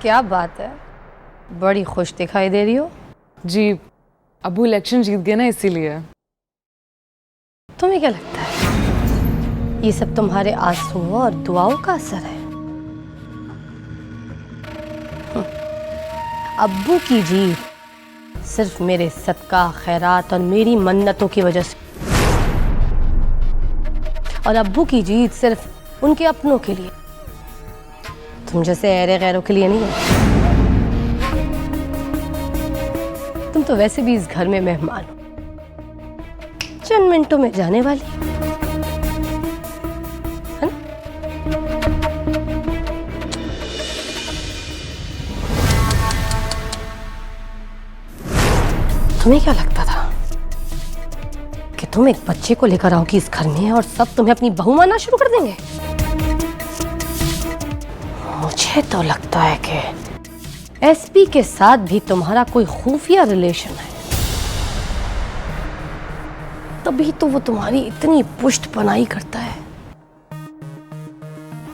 क्या बात है, बड़ी खुश दिखाई दे रही हो। जी अबू इलेक्शन जीत गए ना, इसीलिए। तुम्हें क्या लगता है ये सब तुम्हारे आंसुओं और दुआओं का असर है? अब्बू की जीत सिर्फ मेरे सदका खैरात और मेरी मन्नतों की वजह से, और अब्बू की जीत सिर्फ उनके अपनों के लिए, तुम जैसे ऐरे गैरों के लिए नहीं है। तुम तो वैसे भी इस घर में मेहमान हो, चंद मिनटों में जाने वाली है ना? तुम्हें क्या लगता था कि तुम एक बच्चे को लेकर आओगी इस घर में और सब तुम्हें अपनी बहू मानना शुरू कर देंगे? मुझे तो लगता है कि एसपी के साथ भी तुम्हारा कोई खुफिया रिलेशन है, तभी तो वो तुम्हारी इतनी पुष्ट पनाही करता है,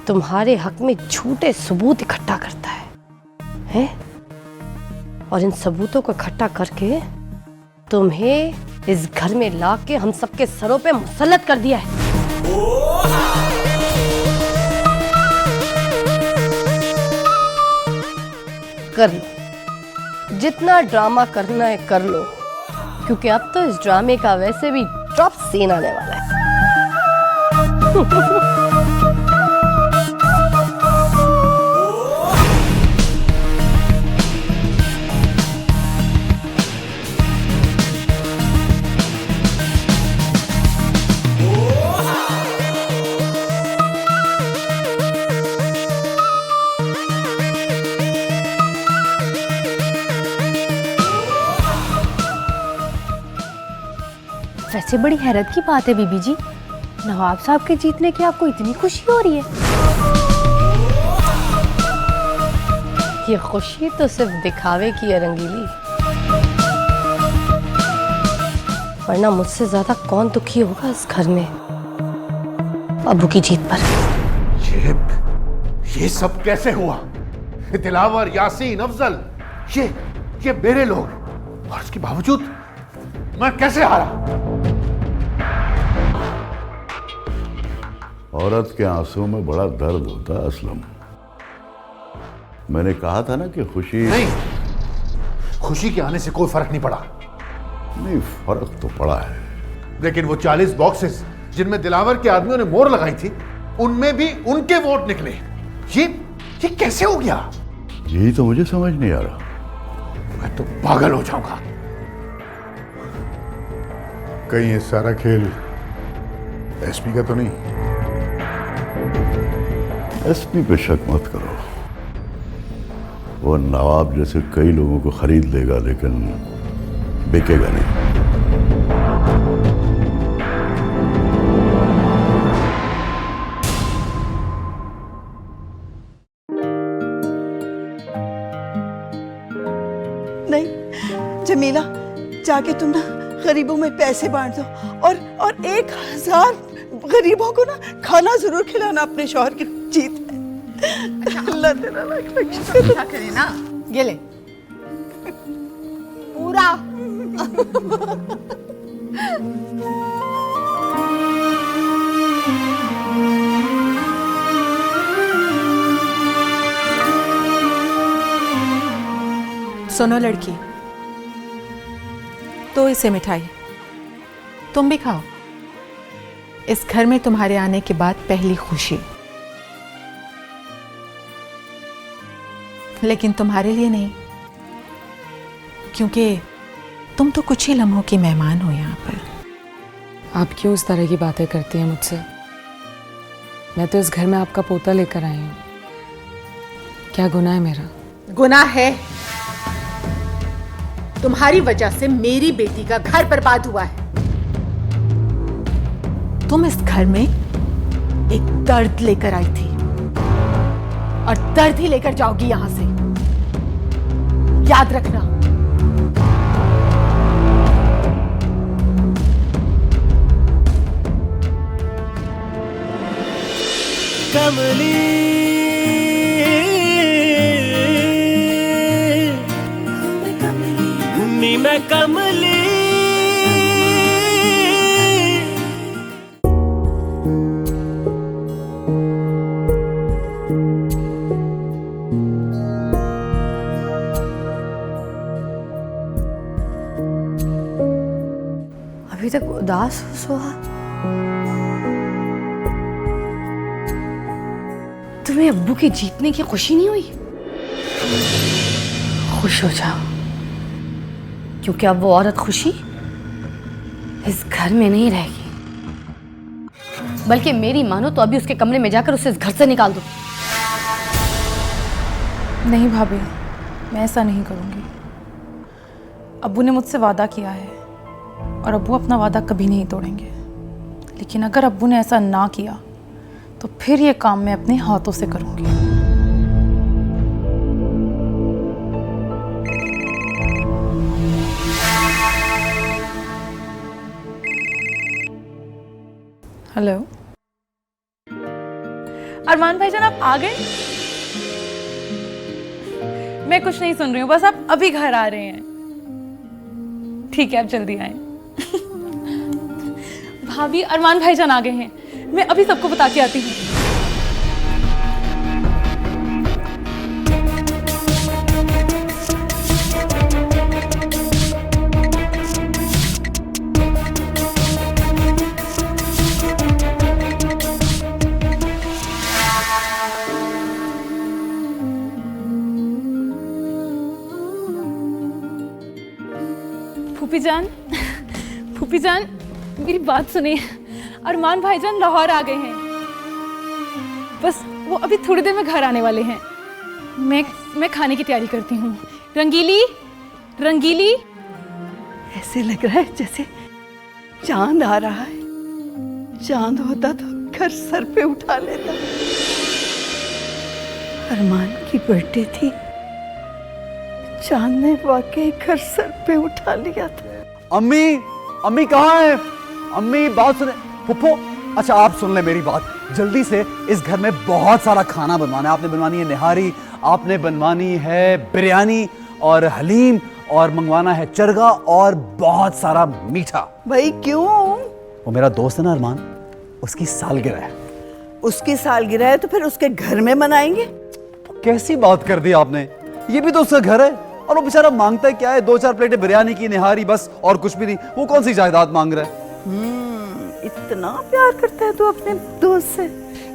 तुम्हारे हक में झूठे सबूत इकट्ठा करता है? और इन सबूतों को इकट्ठा करके तुम्हें इस घर में लाके हम सबके सरों पे मुसल्लत कर दिया है। कर लो, जितना ड्रामा करना है कर लो, क्योंकि अब तो इस ड्रामे का वैसे भी ड्रॉप सीन आने वाला है। वैसे बड़ी हैरत की बात है बीबी जी, नवाब साहब के जीतने की आपको इतनी खुशी हो रही है? ये खुशी तो सिर्फ दिखावे की है रंगीली, वरना मुझसे ज्यादा कौन दुखी होगा इस घर में अब्बू की जीत पर। ये सब कैसे हुआ? दिलावर, यासीन, अफजल, ये मेरे लोग, और इसके बावजूद मैं कैसे हारा? औरत के आंसुओं में बड़ा दर्द होता है असलम। मैंने कहा था ना कि खुशी नहीं, खुशी के आने से कोई फर्क नहीं पड़ा। नहीं, फर्क तो पड़ा है, लेकिन वो 40 बॉक्सेस जिनमें दिलावर के आदमियों ने मोहर लगाई थी, उनमें भी उनके वोट निकले। ये कैसे हो गया? यही तो मुझे समझ नहीं आ रहा। मैं तो पागल हो जाऊंगा। कहीं ये सारा खेल एसपी का तो नहीं? एसपी पे शक मत करो, वो नवाब जैसे कई लोगों को खरीद लेगा, लेकिन बिकेगा नहीं। नहीं जमीला, जाके तुम ना गरीबों में पैसे बांट दो, और 1000 गरीबों को ना खाना जरूर खिलाना अपने शौहर की जीत है। अल्लाह तेरा क्या करे ना, ये ले पूरा। सुनो लड़की, तो इसे मिठाई तुम भी खाओ। इस घर में तुम्हारे आने के बाद पहली खुशी, लेकिन तुम्हारे लिए नहीं, क्योंकि तुम तो कुछ ही लम्हों की मेहमान हो यहाँ पर। आप क्यों इस तरह की बातें करती हैं मुझसे? मैं तो इस घर में आपका पोता लेकर आई हूँ। क्या गुनाह है मेरा? गुनाह है, तुम्हारी वजह से मेरी बेटी का घर बर्बाद हुआ है। तुम इस घर में एक दर्द लेकर आई थी और दर्द ही लेकर जाओगी यहां से, याद रखना। कमली नी मैं कमली अभी तक उदास हो सोहा? तुम्हें अब्बू के जीतने की खुशी नहीं हुई? खुश हो जाओ, क्योंकि अब वो औरत खुशी इस घर में नहीं रहेगी। बल्कि मेरी मानो तो अभी उसके कमरे में जाकर उसे इस घर से निकाल दो। नहीं भाभी, मैं ऐसा नहीं करूंगी। अब्बू ने मुझसे वादा किया है और अब्बू अपना वादा कभी नहीं तोड़ेंगे। लेकिन अगर अब्बू ने ऐसा ना किया तो फिर ये काम मैं अपने हाथों से करूंगी। हेलो अरमान भाईजान, आप आ गए? मैं कुछ नहीं सुन रही हूँ, बस आप अभी घर आ रहे हैं। ठीक है, आप जल्दी आए। भाभी, अरमान भाईजान आ गए हैं, मैं अभी सबको बता के आती हूँ। फूफी जान, मेरी बात सुनिए। अरमान भाईजान लाहौर आ गए हैं, बस वो अभी थोड़ी देर में घर आने वाले हैं। मैं खाने की तैयारी करती हूँ। रंगीली, ऐसे लग रहा है जैसे चांद आ रहा है। चांद होता तो घर सर पे उठा लेता। अरमान की बर्थडे थी, चांद ने वाकई घर सर पे उठा लिया था। अम्मी कहाँ है? अम्मी बात सुने। फुफ्फो, अच्छा आप सुन ले मेरी बात। जल्दी से इस घर में बहुत सारा खाना बनवाना है। आपने बनवानी है निहारी, आपने बनवानी है बिरयानी और हलीम, और मंगवाना है चरगा और बहुत सारा मीठा। भाई क्यों? वो मेरा दोस्त है ना अरमान, उसकी सालगिरह है। उसकी सालगिरह है तो फिर उसके घर में मनाएंगे? कैसी बात कर दी आपने? ये भी तो उसका घर है, और वो बेचारा मांगता है क्या है? 2-4 प्लेटें बिरयानी की, निहारी, बस, और कुछ भी नहीं। वो कौन सी जायदाद मांग रहा है? इतना प्यार करता है तू अपने दोस्त से?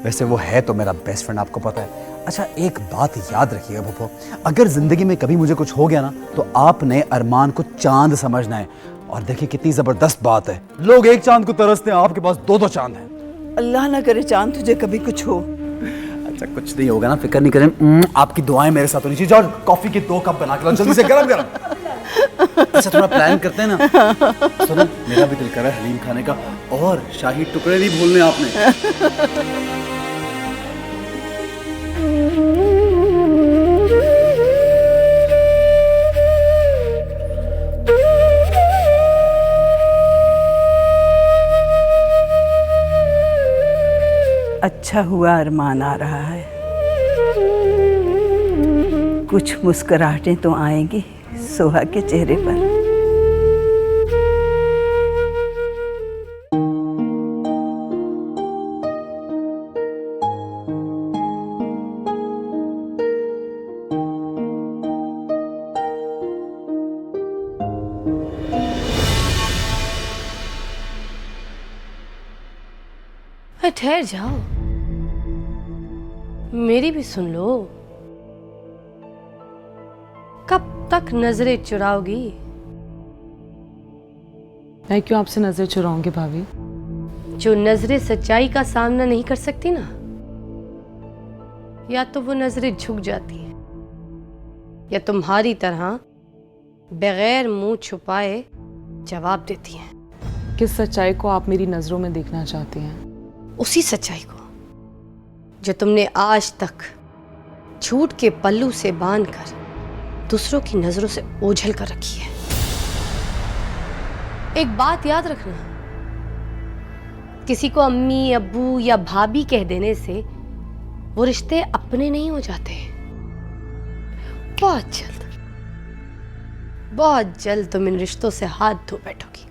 वैसे वो है तो मेरा बेस्ट फ्रेंड, आपको पता है। अच्छा एक बात याद रखिएगा फुफ्फो, अगर जिंदगी में कभी मुझे कुछ हो गया ना, तो आपने अरमान को चांद समझना है। और देखिए कितनी जबरदस्त बात है, लोग एक चांद को तरसते हैं, आपके पास 2-2 चांद हैं। अल्लाह ना करे चांद तुझे कभी कुछ हो। अच्छा कुछ नहीं होगा ना, फिक्र नहीं करें। आपकी दुआएं मेरे साथ होनी चाहिए। जाओ कॉफी के 2 कप बना के लाओ जल्दी से, गरम। अच्छा थोड़ा प्लान करते हैं ना। सुनो, मेरा भी दिल कर रहा है हलीम खाने का, और शाही टुकड़े नहीं भूलने आपने। अच्छा हुआ अरमान आ रहा है, कुछ मुस्कुराहटें तो आएंगी सोहा के चेहरे पर। ठहर जाओ, मेरी भी सुन लो। कब तक नजरें चुराओगी? मैं क्यों आपसे नजर चुराऊंगी भाभी? जो नजरें सच्चाई का सामना नहीं कर सकती ना, या तो वो नजरें झुक जाती हैं, या तुम्हारी तरह बगैर मुंह छुपाए जवाब देती हैं। किस सच्चाई को आप मेरी नजरों में देखना चाहती हैं? उसी सच्चाई को जो तुमने आज तक झूठ के पल्लू से बांधकर दूसरों की नजरों से ओझल कर रखी है। एक बात याद रखना, किसी को अम्मी, अब्बू या भाभी कह देने से वो रिश्ते अपने नहीं हो जाते। बहुत जल्द बहुत जल्द तुम इन रिश्तों से हाथ धो बैठोगी।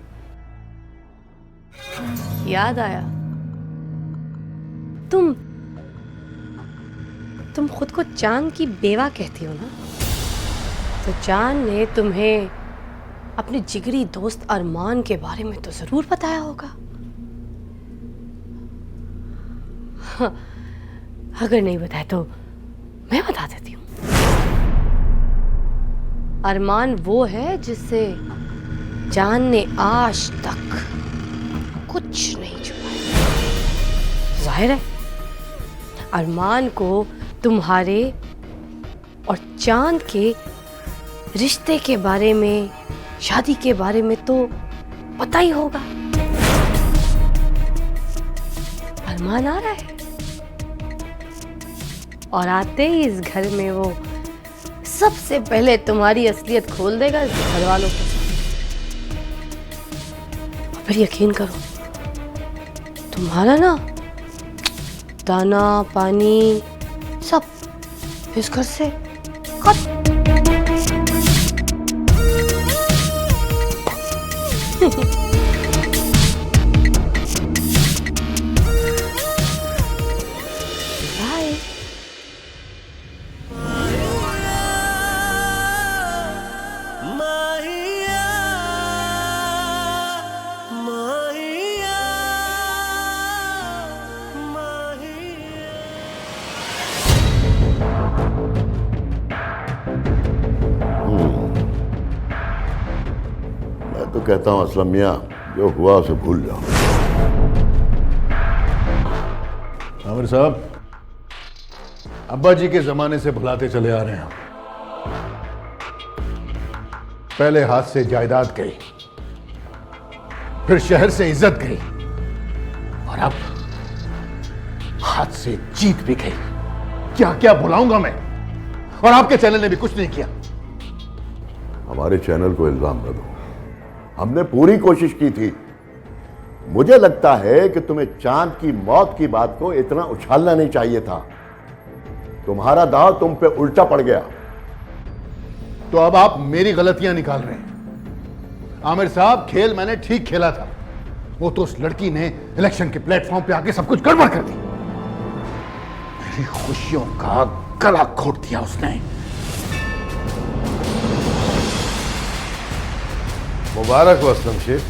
याद आया, तुम खुद को चांद की बेवा कहती हो ना, तो चांद ने तुम्हें अपने जिगरी दोस्त अरमान के बारे में तो जरूर बताया होगा। हाँ, अगर नहीं बताया तो मैं बता देती हूँ। अरमान वो है जिससे चांद ने आज तक कुछ नहीं छुपाया। जाहिर है अरमान को तुम्हारे और चांद के रिश्ते के बारे में, शादी के बारे में तो पता ही होगा। अरमान आ रहा है और आते ही इस घर में वो सबसे पहले तुम्हारी असलियत खोल देगा इस घर वालों के साथ। और फिर यकीन करो, तुम्हारा ना दाना पानी सब इस घर से खत्म। बाय। मैं तो कहता हूँ असलम मियाँ, जो हुआ उसे भूल जाओ। आमिर साहब, अब्बा जी के जमाने से भुलाते चले आ रहे हैं। पहले हाथ से जायदाद गई, फिर शहर से इज्जत गई, और अब हाथ से जीत भी गई। क्या क्या भुलाऊंगा मैं? और आपके चैनल ने भी कुछ नहीं किया। हमारे चैनल को इल्जाम न दो, हमने पूरी कोशिश की थी। मुझे लगता है कि तुम्हें चांद की मौत की बात को इतना उछालना नहीं चाहिए था। तुम्हारा दांव तुम पे उल्टा पड़ गया। तो अब आप मेरी गलतियां निकाल रहे हैं। आमिर साहब, खेल मैंने ठीक खेला था। वो तो उस लड़की ने इलेक्शन के प्लेटफॉर्म पे आके सब कुछ गड़बड़ कर दी। मेरी खुशियों का गला घोट दिया उसने। मुबारक हो असलम शेख,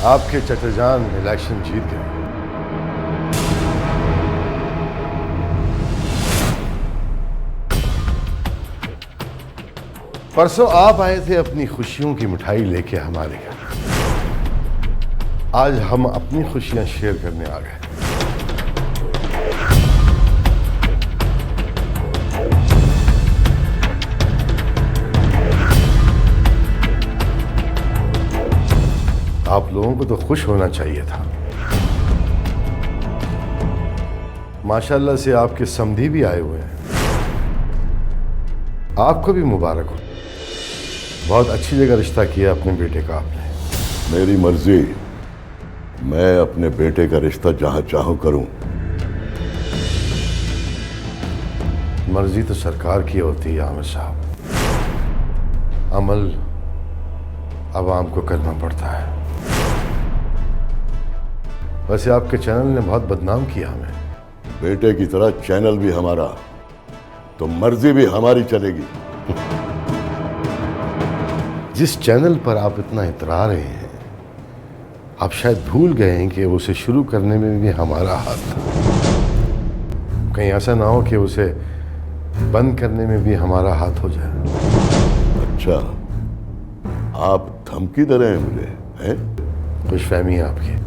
आपके चचेजान इलेक्शन जीत गए। परसों आप आए थे अपनी खुशियों की मिठाई लेके हमारे घर। आज हम अपनी खुशियां शेयर करने आ गए। आप लोगों को तो खुश होना चाहिए था। माशाल्लाह से आपके समधी भी आए हुए हैं। आपको भी मुबारक हो। बहुत अच्छी जगह रिश्ता किया अपने बेटे का आपने। मेरी मर्जी, मैं अपने बेटे का रिश्ता जहां चाहूं करूं। मर्जी तो सरकार की होती है आमिर साहब, अमल आवाम को करना पड़ता है। वैसे आपके चैनल ने बहुत बदनाम किया हमें। बेटे की तरह चैनल भी हमारा, तो मर्जी भी हमारी चलेगी। जिस चैनल पर आप इतना इतरा रहे हैं, आप शायद भूल गए हैं कि उसे शुरू करने में भी हमारा हाथ था। कहीं ऐसा ना हो कि उसे बंद करने में भी हमारा हाथ हो जाए। अच्छा, आप धमकी दे रहे हैं मुझे, हैं? खुशफहमी है आपकी।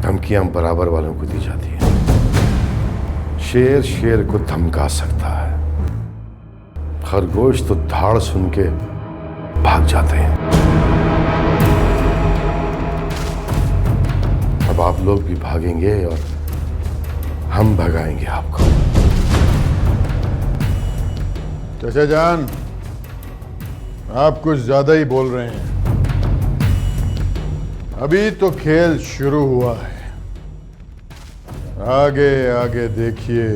धमकियां बराबर वालों को दी जाती हैं। शेर शेर को धमका सकता है, खरगोश तो धाड़ सुन के भाग जाते हैं। अब आप लोग भी भागेंगे और हम भगाएंगे आपको। चाचा जान, आप कुछ ज्यादा ही बोल रहे हैं। अभी तो खेल शुरू हुआ है। आगे आगे देखिए,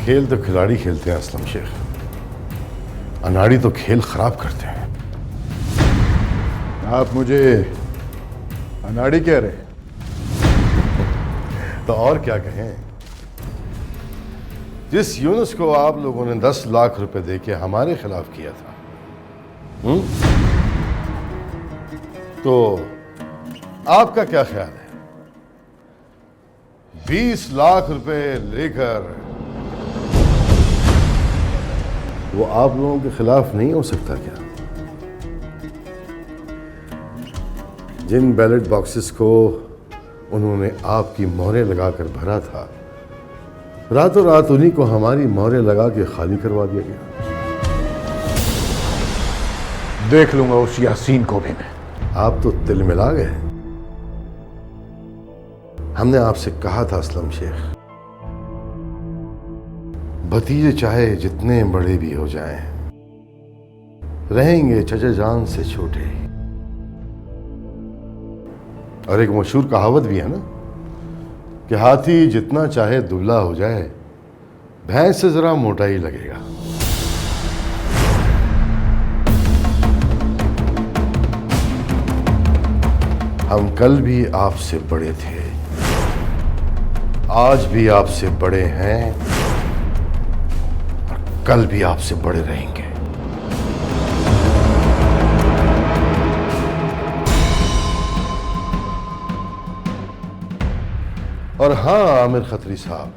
खेल तो खिलाड़ी खेलते हैं असलम शेख, अनाड़ी तो खेल खराब करते हैं। आप मुझे अनाड़ी कह रहे हैं? तो और क्या कहें, जिस यूनुस को आप लोगों ने 10 लाख रुपए देके हमारे खिलाफ किया था, तो आपका क्या ख्याल है? 20 लाख रुपए लेकर वो आप लोगों के खिलाफ नहीं हो सकता क्या? जिन बैलेट बॉक्सेस को उन्होंने आपकी मोहरें लगाकर भरा था, रातों रात उन्हीं को हमारी मोहरें लगा के खाली करवा दिया गया। देख लूंगा उस यासीन को भी मैं। आप तो तिल मिला गए। हमने आपसे कहा था असलम शेख, भतीजे चाहे जितने बड़े भी हो जाएं, रहेंगे चचा जान से छोटे। और एक मशहूर कहावत भी है ना कि हाथी जितना चाहे दुबला हो जाए, भैंस से जरा मोटा ही लगेगा। हम कल भी आपसे बड़े थे, आज भी आपसे बड़े हैं और कल भी आपसे बड़े रहेंगे। और हाँ आमिर खत्री साहब,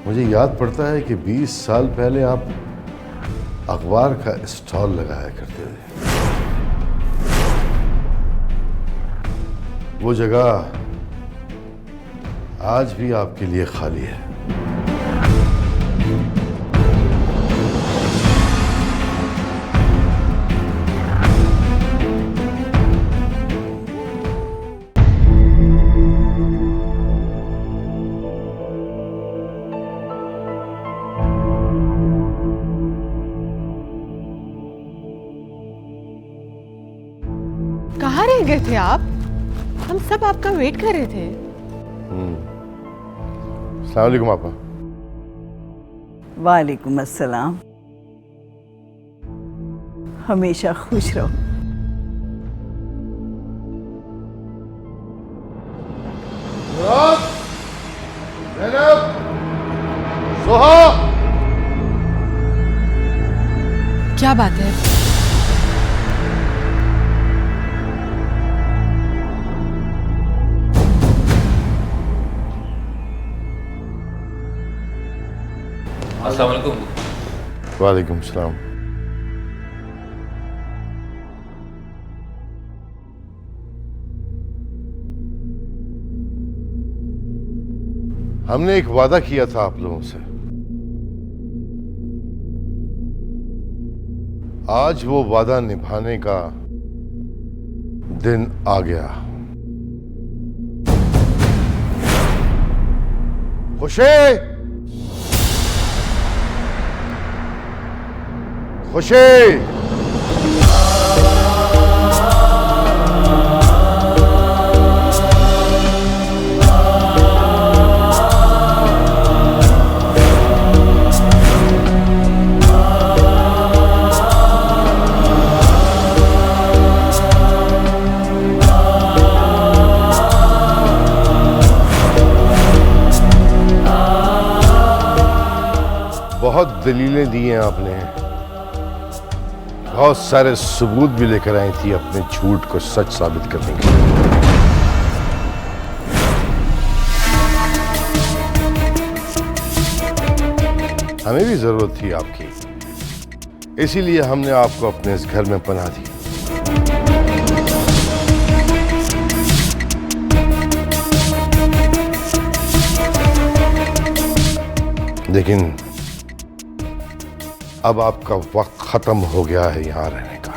मुझे याद पड़ता है कि 20 साल पहले आप अखबार का स्टॉल लगाया करते थे। वो जगह आज भी आपके लिए खाली है। कहाँ रह गए थे आप? हम सब आपका वेट कर रहे थे। अस्सलाम वालेकुम आपा। वालेकुम अस्सलाम। हमेशा खुश रहो। सोहा, क्या बात है? अस्सलाम वालेकुम। वालेकुम सलाम। हमने एक वादा किया था आप लोगों से, आज वो वादा निभाने का दिन आ गया। खुशी, खुशी, बहुत दलीलें दी हैं आपने, बहुत सारे सबूत भी लेकर आई थी अपने झूठ को सच साबित करने के लिए। हमें भी जरूरत थी आपकी, इसीलिए हमने आपको अपने इस घर में पनाह दी। लेकिन अब आपका वक्त खत्म हो गया है यहां रहने का।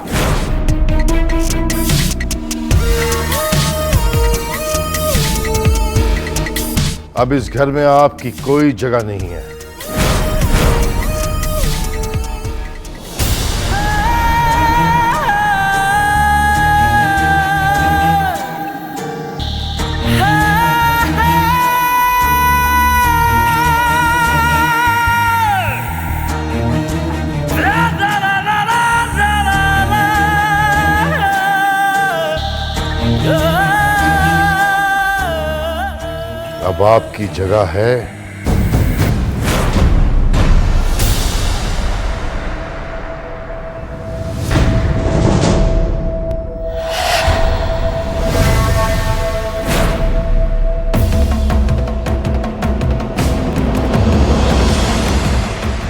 अब इस घर में आपकी कोई जगह नहीं है। अब आपकी जगह है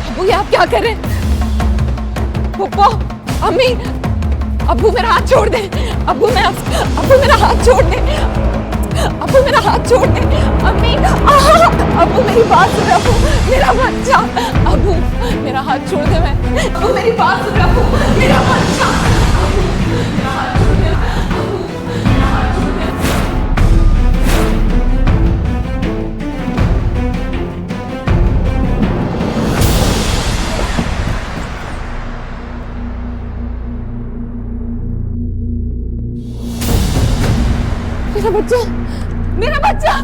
अबू, ये आप क्या कर रहे हैं? पप्पो, अम्मी, अबू मेरा हाथ छोड़ दे। अबू मेरा हाथ छोड़ दे। अबू मेरा हाथ छोड़ दे। अम्मी, अबू मेरी बात सुन। अबू मेरा बच्चा। अबू मेरा हाथ छोड़ दे। मैं अबू मेरी बात सुन। अबू मेरा बच्चा। अबू मेरा हाथ छोड़ दे। अबू मेरा हाथ छोड़ दे। मेरा बच्चा, मेरा बच्चा।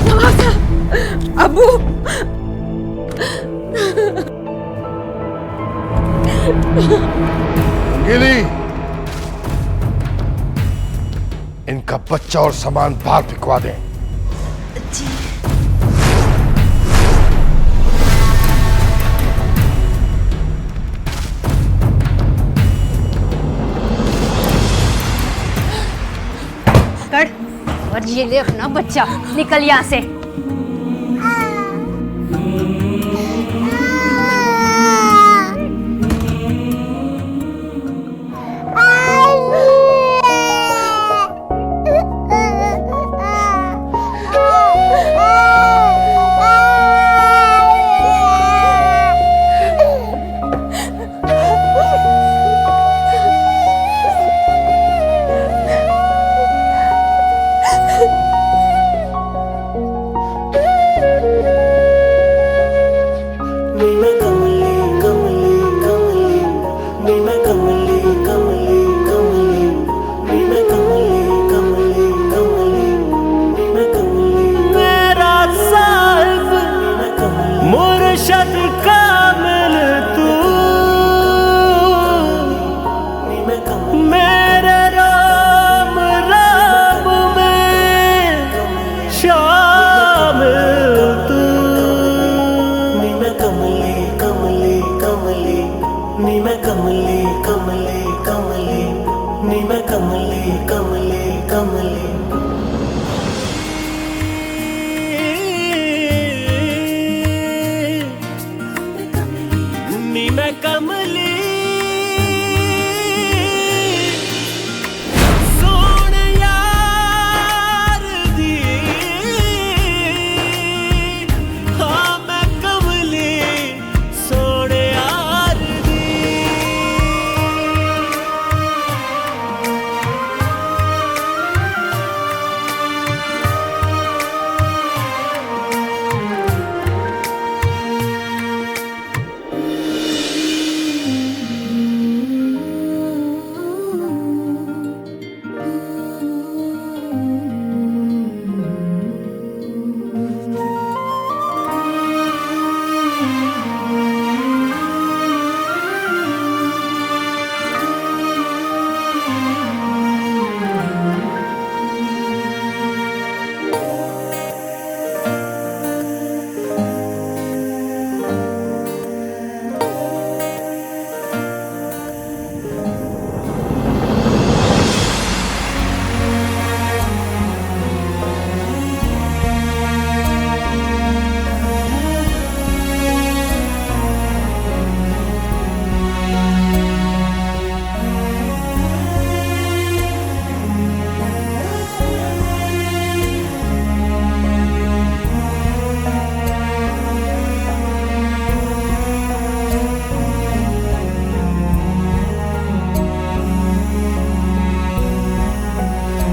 नवाज़ा, अबू। गिली, इनका बच्चा और सामान बाहर फिकवा दें। और ये देखना बच्चा, निकल यहाँ से।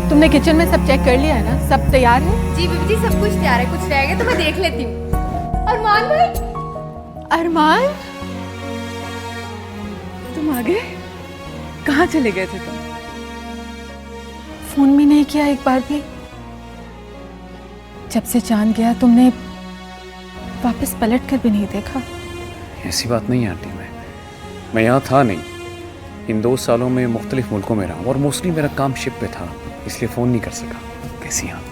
तुमने किचन में सब चेक कर लिया है ना? सब तैयार है? जी बीबी जी, सब कुछ तैयार है, कुछ रह गया तो मैं देख लेती हूँ। अरमान भाई, अरमान, तुम आ गए? कहाँ चले गए थे तुम? फोन भी नहीं किया एक बार भी। जब से चांद गया तुमने वापस पलट कर भी नहीं देखा। ऐसी बात नहीं आंटी, मैं यहाँ था नहीं। इन 2 सालों में मुख्तलिफ मुल्कों में रहा हूँ और मोस्टली मेरा काम शिप पे था, इसलिए फ़ोन नहीं कर सका। कैसी हैं आप?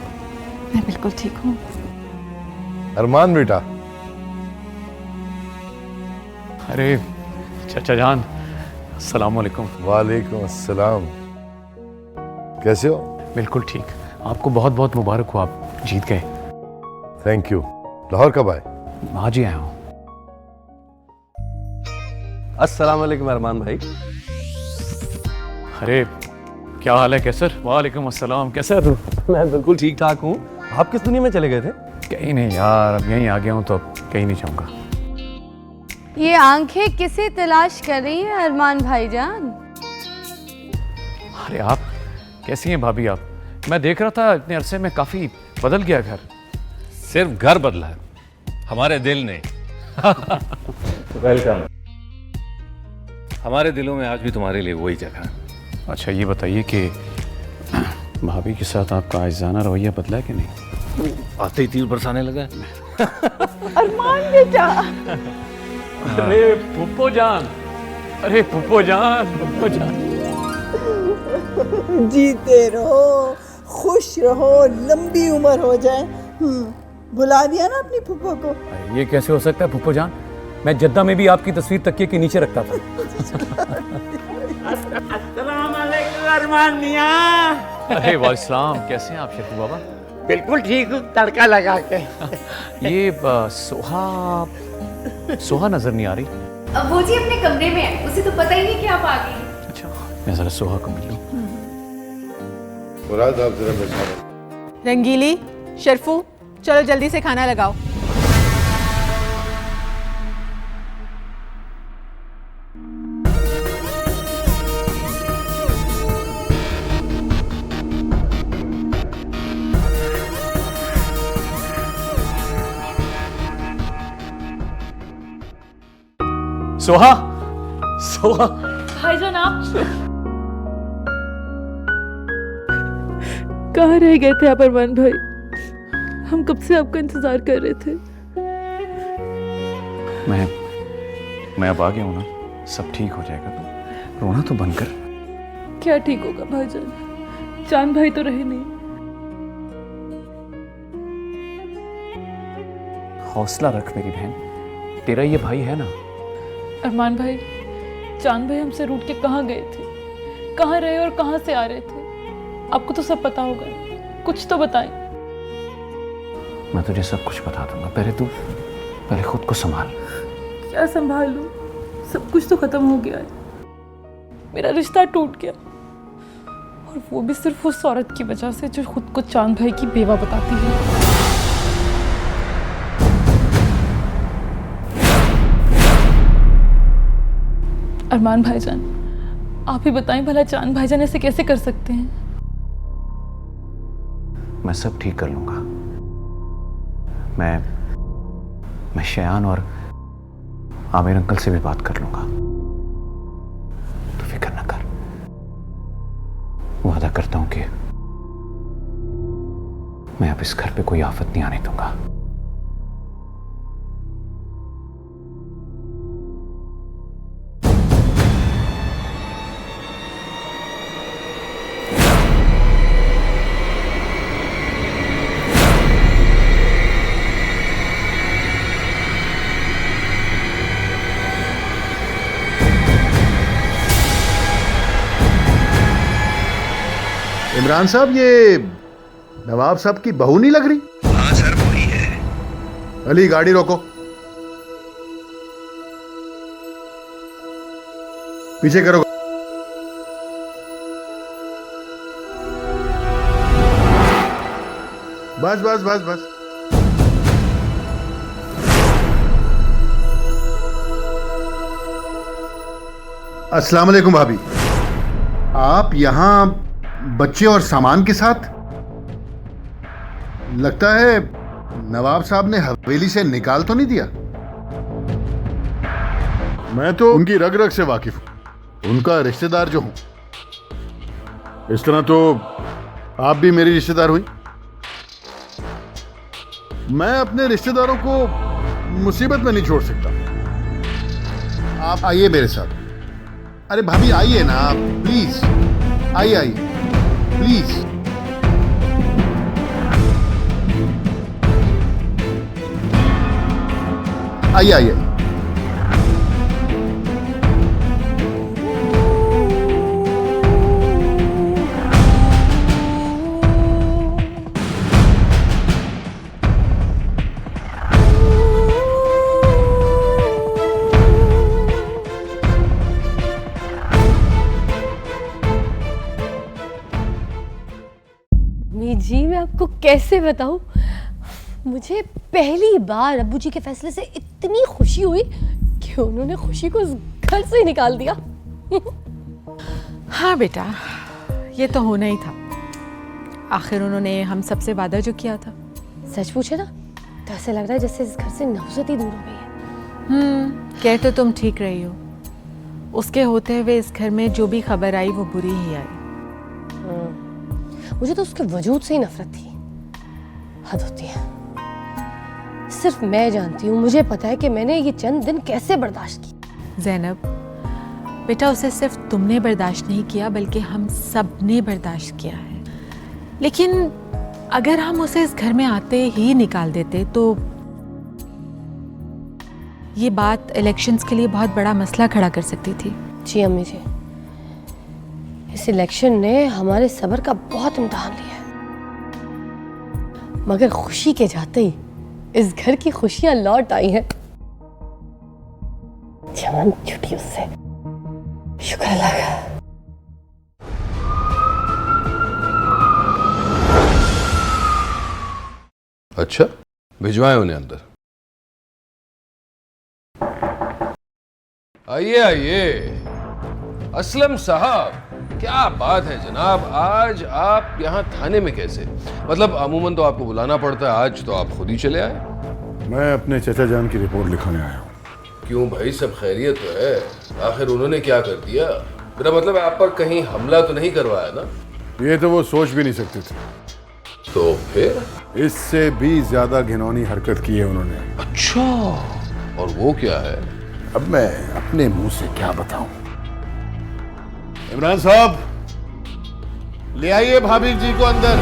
मैं बिल्कुल ठीक हूँ। अरमान बेटा, अरे चाचा जान, अस्सलाम वालेकुम। वालेकुम अस्सलाम। कैसे हो? बिल्कुल ठीक। आपको बहुत बहुत मुबारक हो, आप जीत गए। Thank you. लाहौर कब आए? आज ही आया हूँ। अस्सलाम वालेकुम अरमान भाई। अरे क्या हाल है कैसर? वालेकुम अस्सलाम, कैसा है तू? मैं बिल्कुल ठीक ठाक हूँ। आप किस दुनिया में चले गए थे? कहीं नहीं यार, अब यहीं आ गया हूँ तो अब कहीं नहीं जाऊँगा। ये आंखें किसे तलाश कर रही हैं अरमान भाईजान? अरे आप कैसी हैं भाभी आप? मैं देख रहा था इतने अरसे में काफ़ी बदल गया घर। सिर्फ घर बदला है, हमारे दिल ने। वेलकम। हमारे दिलों में आज भी तुम्हारे लिए वही जगह है। अच्छा ये बताइए कि भाभी के साथ आपका आइज़ाना रवैया बदला है कि नहीं? आते ही तीर बरसाने लगा। अरमान बेटा। अरे पुप्पो जान, अरे पुप्पो जान, पुप्पो जान। जीते रहो, खुश रहो, लंबी उम्र हो जाए। बुला दिया ना अपनी फूफो को? ये कैसे हो सकता है पुप्पो जान? मैं जद्दा में भी आपकी तस्वीर तकिए के नीचे रखता था। अस्सलाम वालेकुम अरमान मियां। अरे वालेकुम, कैसे हैं आप शेखू बाबा? बिल्कुल ठीक हूँ, तड़का लगा के। ये सोहा नजर नहीं आ रही। अब वो जी अपने कमरे में है, उसे तो पता ही नहीं कि आप आ गए। अच्छा मैं जरा सोहा को मिल लूं। मुराद आप जरा बैठा। रंगीली, शर्फू, चलो जल्दी से खाना लगाओ। सोहा, सोहा। भाईजान आप कहाँ रह गए थे आप अरमान भाई? हम कब से आपका इंतजार कर रहे थे। मैं अब आ गया हूँ ना, सब ठीक हो जाएगा। तो रोना तो बंद कर। क्या ठीक होगा भाईजान? चांद भाई तो रहे नहीं। हौसला रख मेरी बहन, तेरा ये भाई है ना। अरमान भाई, चांद भाई हमसे रूठ के कहाँ गए थे, कहाँ रहे और कहाँ से आ रहे थे? आपको तो सब पता होगा, कुछ तो बताएं। मैं तुझे सब कुछ बता दूंगा, पहले खुद को संभाल। क्या संभालूं? सब कुछ तो खत्म हो गया है। मेरा रिश्ता टूट गया, और वो भी सिर्फ उस औरत की वजह से जो खुद को चांद भाई की बेवा बताती है। अरमान भाईजान, आप ही बताएं भला, चांद भाईजान ऐसे कैसे कर सकते हैं? मैं सब ठीक कर लूंगा। मैं शयान और आमिर अंकल से भी बात कर लूंगा। तो फिक्र न कर, वादा करता हूं कि मैं अब इस घर पे कोई आफत नहीं आने दूंगा। इमरान साहब, ये नवाब साहब की बहू नहीं लग रही? हाँ सर, वही है। अली गाड़ी रोको, पीछे करो। बस बस बस बस। अस्सलाम वालेकुम भाभी, आप यहां बच्चे और सामान के साथ? लगता है नवाब साहब ने हवेली से निकाल तो नहीं दिया? मैं तो उनकी रग रग से वाकिफ हूं, उनका रिश्तेदार जो हूं। इस तरह तो आप भी मेरी रिश्तेदार हुई। मैं अपने रिश्तेदारों को मुसीबत में नहीं छोड़ सकता। आप आइए मेरे साथ, अरे भाभी आइए ना आप, प्लीज आइए आइए प्लीज। आइए आइए। जी मैं आपको कैसे बताऊं, मुझे पहली बार अब्बू जी के फैसले से इतनी खुशी हुई कि उन्होंने खुशी को उस घर से ही निकाल दिया। हाँ बेटा, ये तो होना ही था। आखिर उन्होंने हम सबसे वादा जो किया था। सच पूछे ना तो ऐसे लग रहा है जैसे इस घर से नफरत ही दूर हो गई है। कह तो तुम ठीक रही हो। उसके होते हुए इस घर में जो भी खबर आई वो बुरी ही आई। मुझे तो उसके वजूद से ही नफरत थी। हद होती है। सिर्फ मैं जानती हूँ, मुझे पता है कि मैंने ये चंद दिन कैसे बर्दाश्त की। ज़ैनब बेटा, उसे सिर्फ तुमने बर्दाश्त नहीं किया बल्कि हम सब ने बर्दाश्त किया है। लेकिन अगर हम उसे इस घर में आते ही निकाल देते तो ये बात इलेक्शंस के लिए बहुत बड़ा मसला खड़ा कर सकती थी। जी अम्मी जी, इस इलेक्शन ने हमारे सब्र का बहुत इम्तिहान लिया है, मगर खुशी के जाते ही इस घर की खुशियां लौट आई हैं। जान छुट्टी उससे, शुक्र अल्लाह का। अच्छा, भिजवाए उन्हें अंदर। आइए आइए। असलम साहब, क्या बात है जनाब, आज आप यहाँ थाने में कैसे? मतलब अमूमन तो आपको बुलाना पड़ता है, आज तो आप खुद ही चले आए। मैं अपने चचा जान की रिपोर्ट लिखाने आया हूँ। क्यों भाई, सब खैरियत तो है? आखिर उन्होंने क्या कर दिया? मेरा मतलब है आप पर कहीं हमला तो नहीं करवाया ना? ये तो वो सोच भी नहीं सकते थे। तो फिर? इससे भी ज्यादा घिनौनी हरकत की है उन्होंने। अच्छा, और वो क्या है? अब मैं अपने मुंह से क्या बताऊं। इमरान साहब, ले आइए भाभी जी को अंदर।